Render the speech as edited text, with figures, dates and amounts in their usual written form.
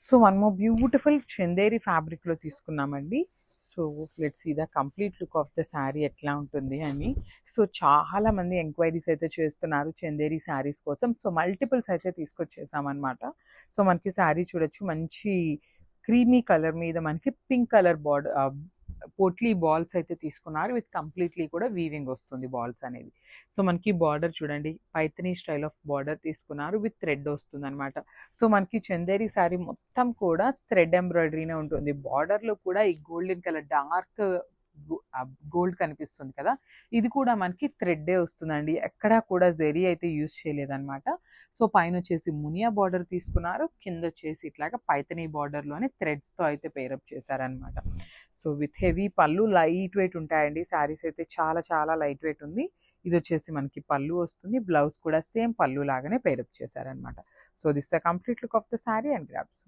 So one more beautiful Chanderi ఫ్యాబ్రిక్లో తీసుకున్నామండి. So let's see the complete look of the sari ఎట్లా ఉంటుంది అని. సో చాలామంది ఎంక్వైరీస్ అయితే చేస్తున్నారు చందేరి శారీస్ కోసం. సో మల్టిపుల్స్ అయితే తీసుకొచ్చేసామన్నమాట. సో మనకి శారీ చూడొచ్చు, మంచి క్రీమీ కలర్ మీద మనకి పింక్ కలర్ పోట్లీ బాల్స్ అయితే తీసుకున్నారు. విత్ కంప్లీట్లీ కూడా వీవింగ్ వస్తుంది బాల్స్ అనేది. సో మనకి బార్డర్ చూడండి, పైథనీ స్టైల్ ఆఫ్ బార్డర్ తీసుకున్నారు, విత్ థ్రెడ్ వస్తుంది అనమాట. సో మనకి చందేరి శారీ మొత్తం కూడా థ్రెడ్ ఎంబ్రాయిడరీనే ఉంటుంది. బార్డర్లో కూడా ఈ గోల్డెన్ కలర్ డార్క్ గోల్డ్ కనిపిస్తుంది కదా, ఇది కూడా మనకి థ్రెడ్డే వస్తుందండి. ఎక్కడా కూడా జెరీ అయితే యూజ్ చేయలేదన్నమాట. సో పైన వచ్చేసి మునియా బార్డర్ తీసుకున్నారు, కింద వచ్చేసి ఇట్లాగా పైథనీ బార్డర్లోనే థ్రెడ్స్తో అయితే పేరప్ చేశారనమాట. సో విత్ హెవీ పళ్ళు, లైట్ వెయిట్ ఉంటాయండి శారీస్ అయితే, చాలా చాలా లైట్ వెయిట్ ఉంది. ఇది వచ్చేసి మనకి పళ్ళు వస్తుంది, బ్లౌజ్ కూడా సేమ్ పళ్ళు లాగానే పేరప్ చేశారనమాట. So this the complete look of the sari and grasp.